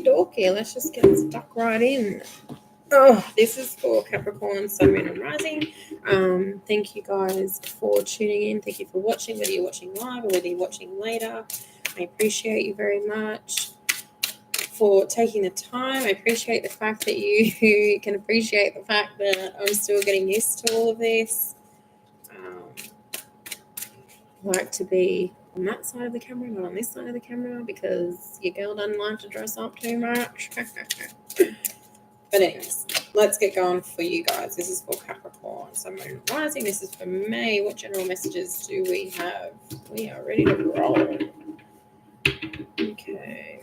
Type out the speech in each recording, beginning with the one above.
dokie. Let's just get stuck right in. Oh, this is for Capricorn, Sun, Moon, and Rising. Thank you guys for tuning in. Thank you for watching, whether you're watching live or whether you're watching later. I appreciate you very much for taking the time. I appreciate the fact that you can appreciate the fact that I'm still getting used to all of this. I like to be on that side of the camera, not on this side of the camera, because your girl doesn't like to dress up too much. But anyways, let's get going for you guys. This is for Capricorn, Sun, Moon, Rising. This is for May. What general messages do we have? We are ready to roll. Okay.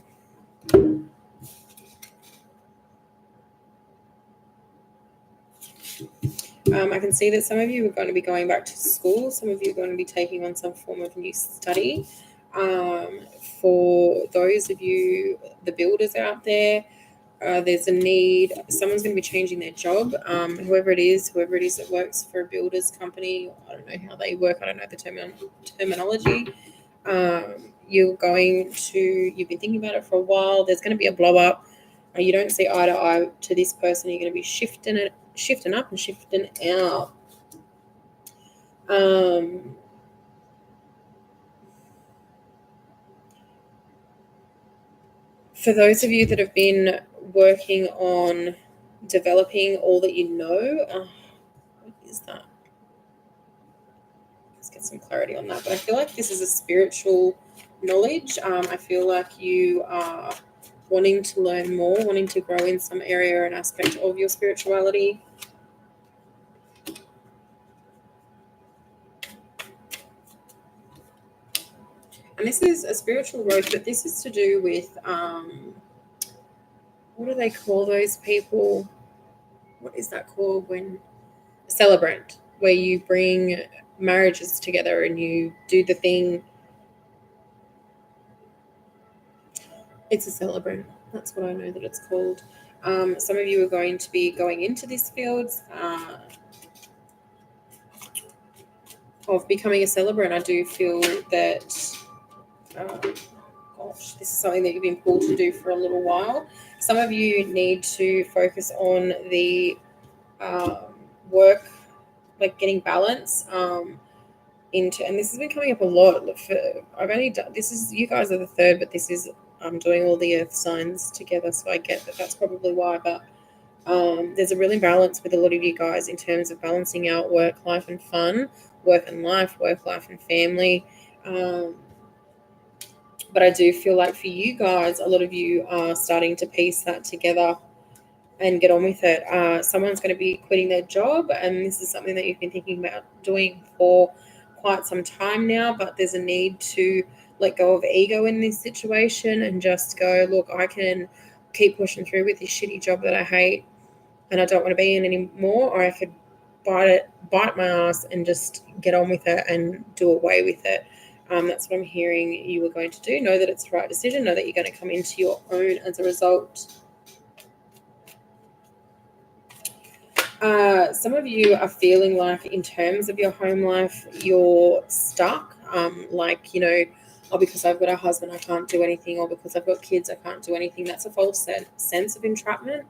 I can see that some of you are going to be going back to school. Some of you are going to be taking on some form of new study. For those of you, the builders out there, there's a need. Someone's going to be changing their job. Whoever it is that works for a builder's company. I don't know how they work. I don't know the terminology. You've been thinking about it for a while. There's going to be a blow up. You don't see eye to eye to this person. You're going to be shifting up and shifting out. For those of you that have been working on developing all that you know, what is that? Let's get some clarity on that. But I feel like this is a spiritual knowledge. I feel like you are wanting to learn more, wanting to grow in some area or an aspect of your spirituality. And this is a spiritual growth, but this is to do with, what do they call those people? What is that called when? A celebrant, where you bring marriages together and you do the thing. It's a celebrant. That's what I know that it's called. Some of you are going to be going into this field of becoming a celebrant. I do feel that, this is something that you've been pulled to do for a little while. Some of you need to focus on the work, like getting balance into, and this has been coming up a lot. I've only done, this is, you guys are the third, but this is, I'm doing all the earth signs together, so I get that that's probably why, but there's a really balance with a lot of you guys in terms of balancing out work, life, and fun, work and life, work, life, and family. But I do feel like for you guys, a lot of you are starting to piece that together and get on with it. Someone's going to be quitting their job, and this is something that you've been thinking about doing for quite some time now, but there's a need to let go of ego in this situation and just go, look, I can keep pushing through with this shitty job that I hate and I don't want to be in anymore, or I could bite my ass and just get on with it and do away with it. That's what I'm hearing you are going to do. Know that it's the right decision. Know that you're going to come into your own as a result. Some of you are feeling like in terms of your home life, you're stuck. Like, you know, oh, because I've got a husband, I can't do anything, or because I've got kids, I can't do anything. That's a false sense of entrapment.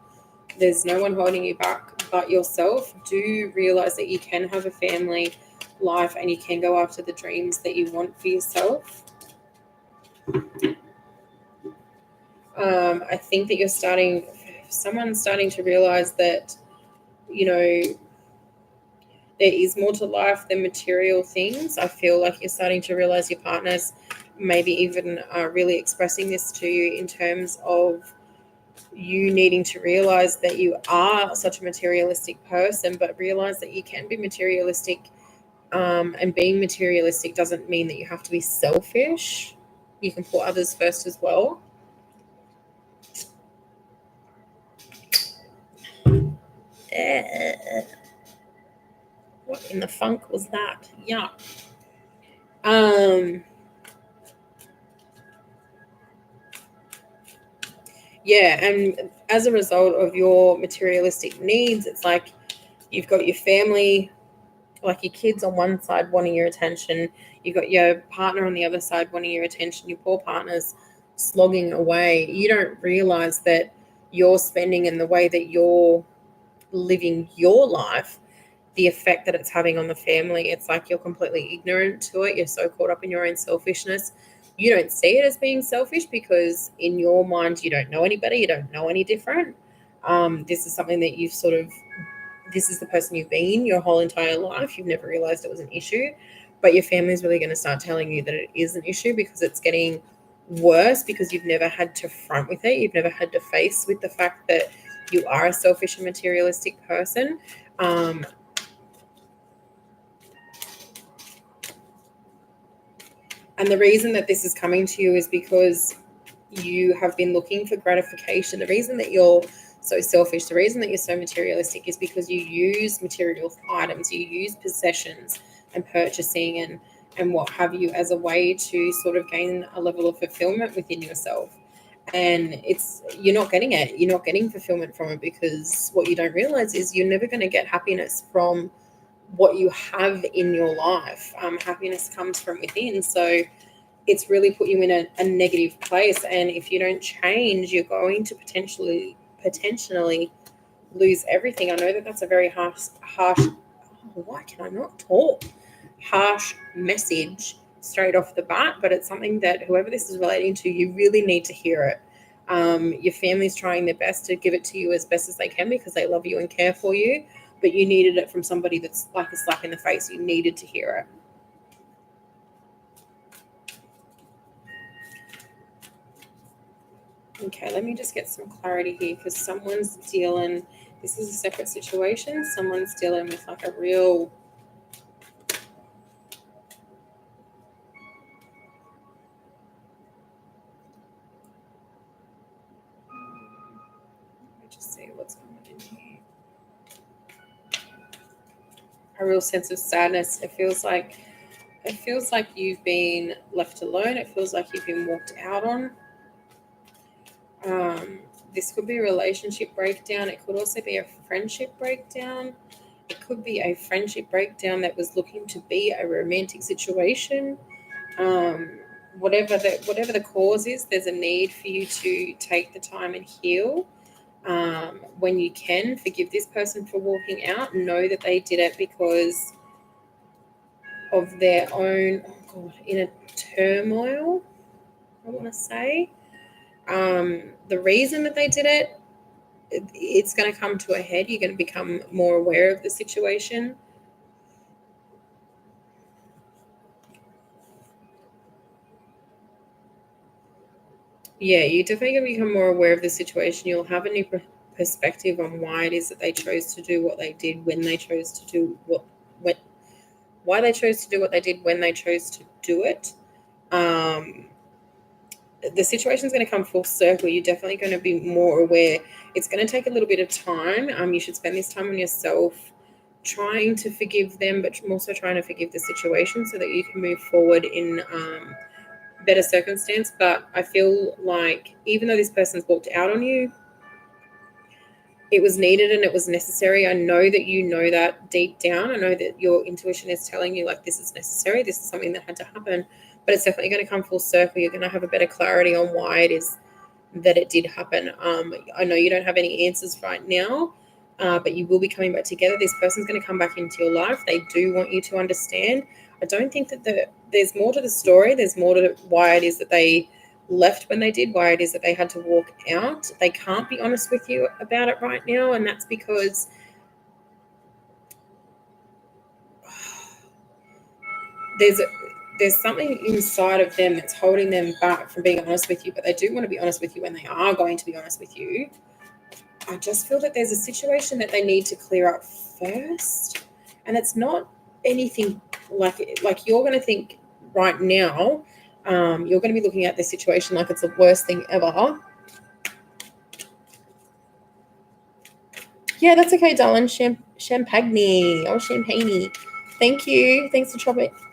There's no one holding you back but yourself. Do realize that you can have a family life and you can go after the dreams that you want for yourself. I think that someone's starting to realize that, you know, there is more to life than material things. I feel like you're starting to realize your partners maybe even are really expressing this to you in terms of you needing to realize that you are such a materialistic person, but realize that you can be materialistic, and being materialistic doesn't mean that you have to be selfish. You can put others first as well. What in the funk was that? Yeah. Yeah, and as a result of your materialistic needs, it's like you've got your family, like your kids on one side wanting your attention, you've got your partner on the other side wanting your attention, your poor partner's slogging away, you don't realize that you're spending and the way that you're living your life, the effect that it's having on the family. It's like you're completely ignorant to it. You're so caught up in your own selfishness. You don't see it as being selfish because in your mind, you don't know anybody, you don't know any different. This is something that you've sort of, this is the person you've been your whole entire life. You've never realized it was an issue, but your family's really going to start telling you that it is an issue because it's getting worse because you've never had to front with it. You've never had to face with the fact that you are a selfish and materialistic person. And the reason that this is coming to you is because you have been looking for gratification. The reason that you're so selfish, the reason that you're so materialistic is because you use material items, you use possessions and purchasing and what have you as a way to sort of gain a level of fulfillment within yourself. And it's, you're not getting it. You're not getting fulfillment from it because what you don't realize is you're never going to get happiness from what you have in your life. Happiness comes from within. So it's really put you in a negative place. And if you don't change, you're going to potentially lose everything. I know that that's a very harsh, why can I not talk? Harsh message straight off the bat, but it's something that whoever this is relating to, you really need to hear it. Your family's trying their best to give it to you as best as they can because they love you and care for you, but you needed it from somebody that's like a slap in the face. You needed to hear it. Okay, let me just get some clarity here because someone's dealing, this is a separate situation. Someone's dealing with like a real, let me just see what's going on in here. A real sense of sadness. It feels like you've been left alone. It feels like you've been walked out on. This could be a relationship breakdown. It could also be a friendship breakdown. It could be a friendship breakdown that was looking to be a romantic situation. Whatever the cause is, there's a need for you to take the time and heal. When you can, forgive this person for walking out. Know that they did it because of their own, oh God, inner turmoil, I want to say. The reason that they did it, it's going to come to a head. You're going to become more aware of the situation. Yeah, you're definitely going to become more aware of the situation. You'll have a new perspective on why it is that they chose to do what they did when they chose to do why they chose to do what they did when they chose to do it. The situation is going to come full circle. You're definitely going to be more aware. It's going to take a little bit of time. You should spend this time on yourself, trying to forgive them, but also trying to forgive the situation so that you can move forward in better circumstance. But I feel like even though this person's walked out on you, it was needed and it was necessary. I know that you know that deep down. I know that your intuition is telling you like this is necessary. This is something that had to happen, but it's definitely going to come full circle. You're going to have a better clarity on why it is that it did happen. I know you don't have any answers right now, but you will be coming back together. This person's going to come back into your life. They do want you to understand. I don't think that there's more to the story. There's more to why it is that they left when they did, why it is that they had to walk out. They can't be honest with you about it right now, and that's because there's something inside of them that's holding them back from being honest with you, but they do want to be honest with you when they are going to be honest with you. I just feel that there's a situation that they need to clear up first, and it's not anything like you're going to think right now. You're going to be looking at this situation like it's the worst thing ever. Yeah, that's okay, darling. Champagne or champagne. Thank you. Thanks for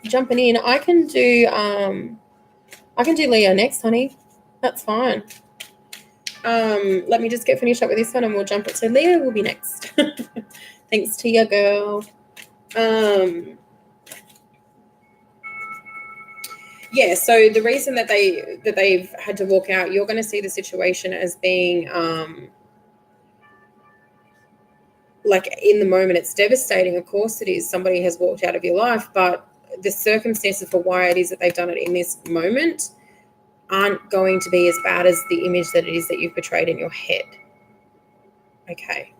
jumping in. I can do Leo next, honey. That's fine. Let me just get finished up with this one and we'll jump it. So Leo will be next. Thanks to your girl. Yeah, so the reason that they've had to walk out, you're going to see the situation as being like in the moment it's devastating. Of course it is. Somebody has walked out of your life, but the circumstances for why it is that they've done it in this moment aren't going to be as bad as the image that it is that you've portrayed in your head. Okay.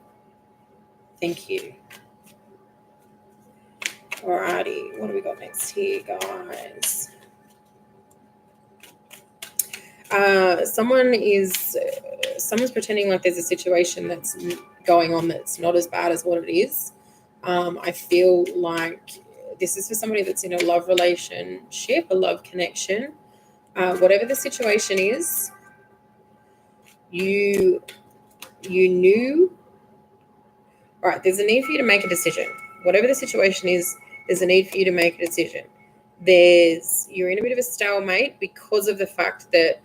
Thank you. Alrighty, what do we got next here, guys? Someone's pretending like there's a situation that's going on that's not as bad as what it is. I feel like this is for somebody that's in a love relationship, a love connection. Whatever the situation is, you knew. All right, there's a need for you to make a decision. Whatever the situation is, there's a need for you to make a decision. You're in a bit of a stalemate because of the fact that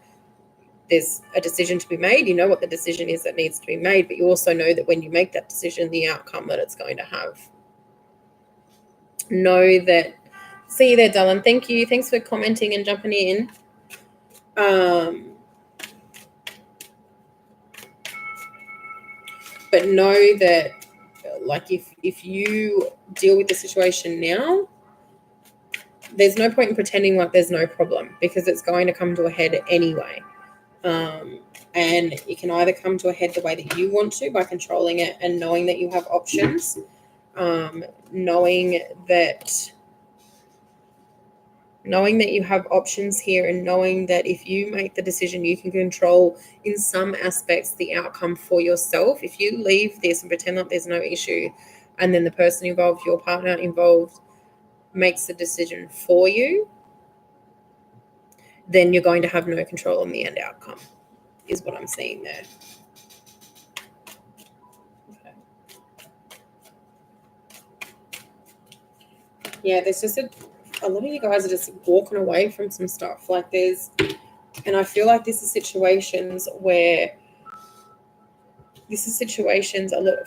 there's a decision to be made. You know what the decision is that needs to be made, but you also know that when you make that decision, the outcome that it's going to have. Know that. See you there, darling. Thank you. Thanks for commenting and jumping in. But know that, like, if you deal with the situation now, there's no point in pretending like there's no problem, because it's going to come to a head anyway. And it can either come to a head the way that you want to by controlling it and knowing that you have options, knowing that you have options here, and knowing that if you make the decision, you can control in some aspects the outcome for yourself. If you leave this and pretend like there's no issue, and then the person involved, your partner involved, makes the decision for you, then you're going to have no control on the end outcome, is what I'm seeing there. Okay. Yeah, there's just a lot of you guys are just walking away from some stuff. Like and I feel like this is situations where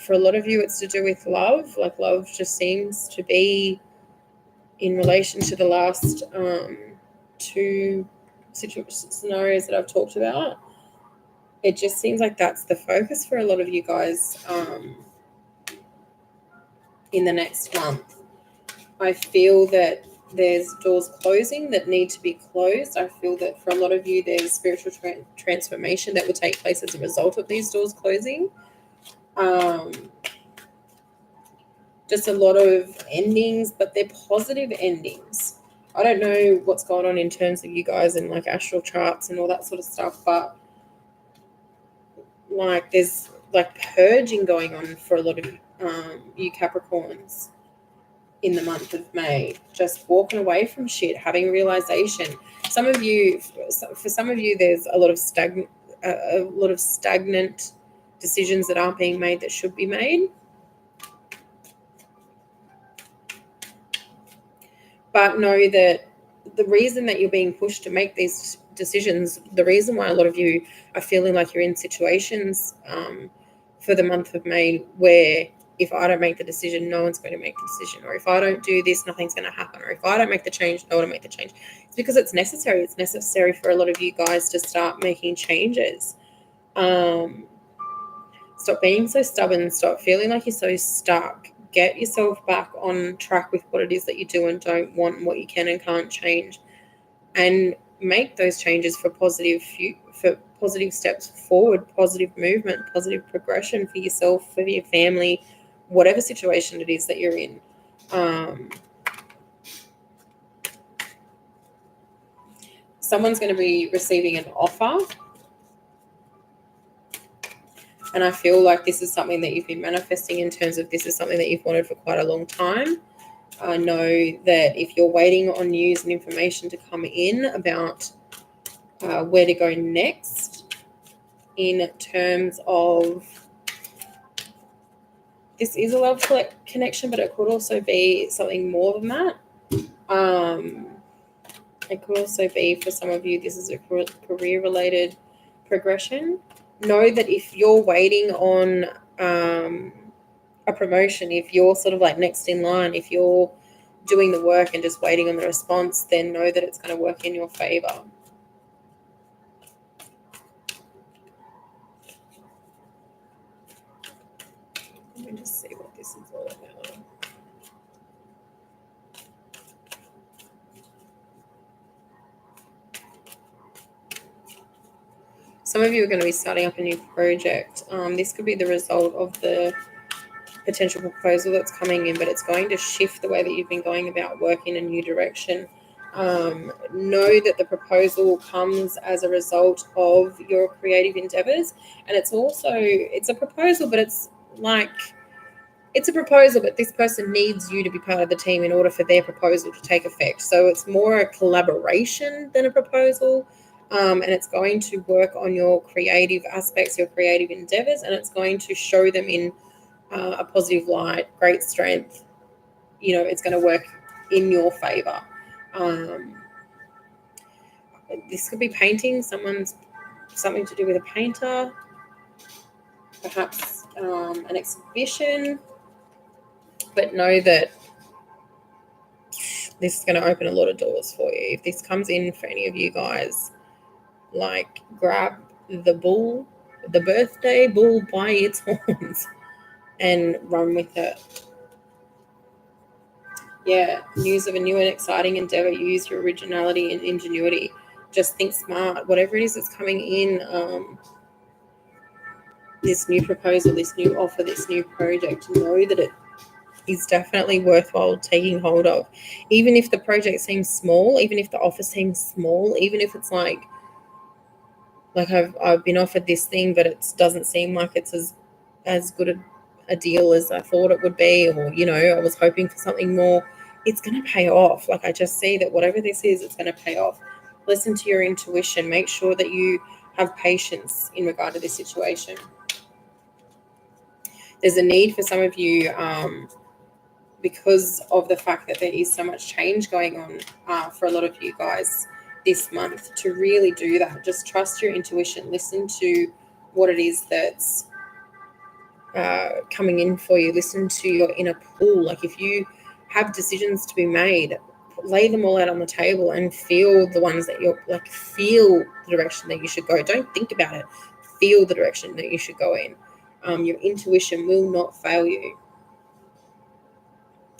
for a lot of you, it's to do with love. Like, love just seems to be in relation to the last two scenarios that I've talked about. It just seems like that's the focus for a lot of you guys in the next month. I feel that there's doors closing that need to be closed. I feel that for a lot of you, there's spiritual transformation that will take place as a result of these doors closing. Just a lot of endings, but they're positive endings. I don't know what's going on in terms of you guys and like astral charts and all that sort of stuff, but like there's like purging going on for a lot of you Capricorns in the month of May. Just walking away from shit, having realization. For some of you, there's a lot of stagnant decisions that aren't being made that should be made. But know that the reason that you're being pushed to make these decisions, the reason why a lot of you are feeling like you're in situations for the month of May where if I don't make the decision, no one's going to make the decision, or if I don't do this, nothing's going to happen, or if I don't make the change, no one will make the change. It's because it's necessary. It's necessary for a lot of you guys to start making changes. Stop being so stubborn. Stop feeling like you're so stuck. Get yourself back on track with what it is that you do and don't want, and what you can and can't change, and make those changes for positive steps forward, positive movement, positive progression for yourself, for your family, whatever situation it is that you're in. Someone's going to be receiving an offer, and I feel like this is something that you've been manifesting in terms of this is something that you've wanted for quite a long time. I know that if you're waiting on news and information to come in about where to go next in terms of, this is a love connection, but it could also be something more than that. It could also be, for some of you, this is a career-related progression. Know that if you're waiting on a promotion, if you're sort of like next in line, if you're doing the work and just waiting on the response, then know that it's going to work in your favor. Let me just see what this is all about. Some of you are going to be starting up a new project. This could be the result of the potential proposal that's coming in, but it's going to shift the way that you've been going about work in a new direction. Know that the proposal comes as a result of your creative endeavors, and it's a proposal, but it's a proposal, but this person needs you to be part of the team in order for their proposal to take effect. So it's more a collaboration than a proposal. And it's going to work on your creative aspects, your creative endeavors, and it's going to show them in a positive light, great strength. It's going to work in your favor. This could be painting. Something to do with a painter, perhaps an exhibition. But know that this is going to open a lot of doors for you. If this comes in for any of you guys, like, grab the birthday bull by its horns and run with it. Yeah, news of a new and exciting endeavor. Use your originality and ingenuity. Just think smart. Whatever it is that's coming in, this new proposal, this new offer, this new project, know that it is definitely worthwhile taking hold of. Even if the project seems small, even if the offer seems small, even if it's like I've been offered this thing, but it doesn't seem like it's as good a deal as I thought it would be, or I was hoping for something more. It's going to pay off. I just see that whatever this is, it's going to pay off. Listen to your intuition. Make sure that you have patience in regard to this situation. There's a need for some of you, because of the fact that there is so much change going on for a lot of you guys this month, to really do that. Just trust your intuition. Listen to what it is that's coming in for you. Listen to your inner pull. If you have decisions to be made, lay them all out on the table and feel the ones that you're feel the direction that you should go. Don't think about it. Feel the direction that you should go in. Your intuition will not fail you.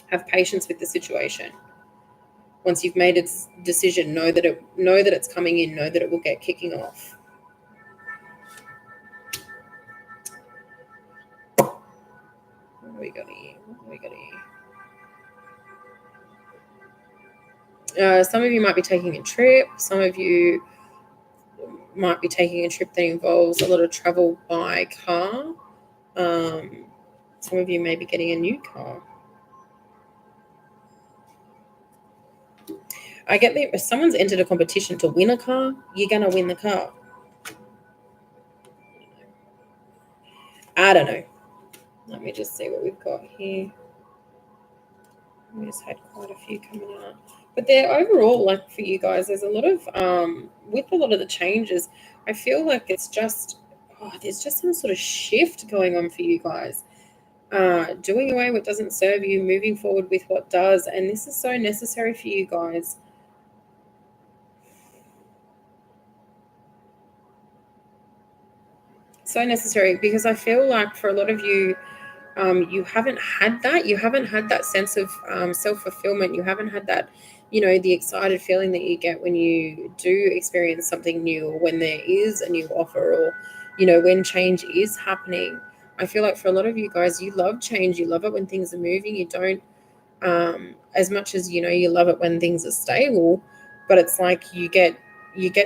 Have patience with the situation. Once you've made a decision, know that it's coming in. Know that it will get kicking off. What do we got here? Some of you might be taking a trip. Some of you might be taking a trip that involves a lot of travel by car. Some of you may be getting a new car. I get that if someone's entered a competition to win a car, you're going to win the car. I don't know. Let me just see what we've got here. We just had quite a few coming out. But they're overall, for you guys, there's a lot of, with a lot of the changes, I feel like it's just, there's just some sort of shift going on for you guys. Doing away what doesn't serve you, moving forward with what does. And this is so necessary for you guys. So necessary, because I feel like for a lot of you, you haven't had that. You haven't had that sense of self-fulfillment. You haven't had that, the excited feeling that you get when you do experience something new, or when there is a new offer, or, when change is happening. I feel like for a lot of you guys, you love change. You love it when things are moving. You don't, as much as, you love it when things are stable, but it's like you get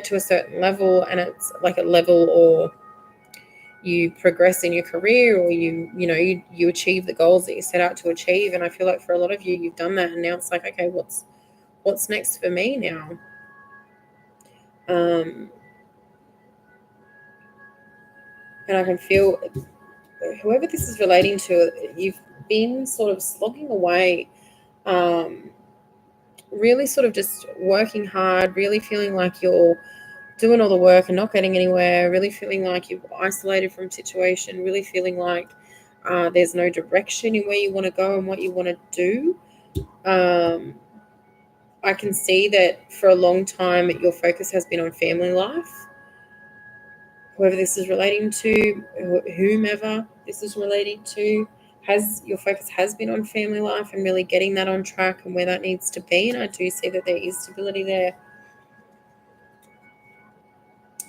to a certain level, and it's like a level, or you progress in your career, or you achieve the goals that you set out to achieve. And I feel like for a lot of you, you've done that, and now it's like, okay, what's next for me now? And I can feel whoever this is relating to, you've been sort of slogging away, really sort of just working hard, really feeling like you're doing all the work and not getting anywhere, really feeling like you're isolated from situation, really feeling like there's no direction in where you want to go and what you want to do. I can see that for a long time your focus has been on family life. Whoever this is relating to, whomever this is relating to, has your focus has been on family life and really getting that on track and where that needs to be. And I do see that there is stability there,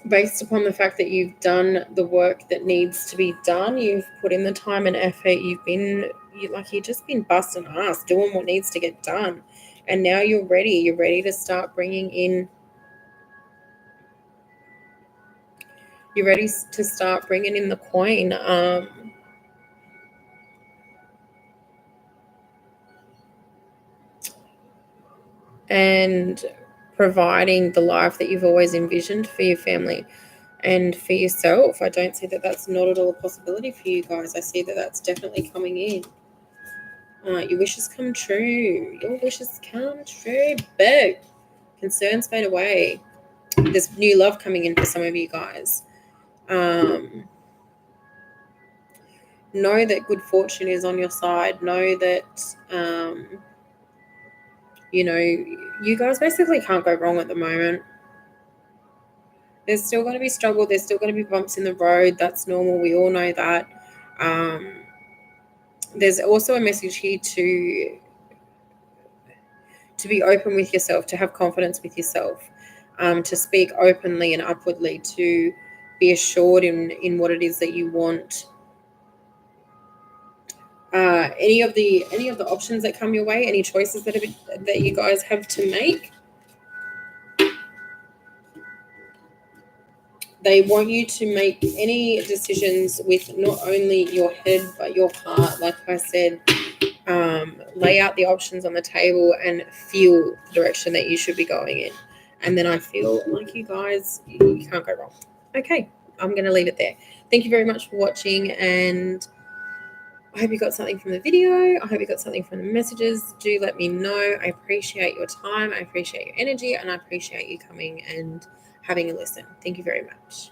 based upon the fact that you've done the work that needs to be done. You've put in the time and effort. You've just been busting ass doing what needs to get done, and now you're ready. You're ready to start bringing in. You're ready to start bringing in the coin. And providing the life that you've always envisioned for your family and for yourself. I don't see that that's not at all a possibility for you guys. I see that that's definitely coming in. Your wishes come true. Your wishes come true. Boo. Concerns fade away. There's new love coming in for some of you guys. Know that good fortune is on your side. Know that, you guys basically can't go wrong at the moment. There's still going to be struggle. There's still going to be bumps in the road. That's normal. We all know that. There's also a message here to be open with yourself, to have confidence with yourself, to speak openly and upwardly, to be assured in what it is that you want. Any of the options that come your way, any choices that you guys have to make, they want you to make any decisions with not only your head but your heart. Like I said, lay out the options on the table and feel the direction that you should be going in. And then I feel like you guys, you can't go wrong. Okay, I'm going to leave it there. Thank you very much for watching, and I hope you got something from the video. I hope you got something from the messages. Do let me know. I appreciate your time. I appreciate your energy, and I appreciate you coming and having a listen. Thank you very much.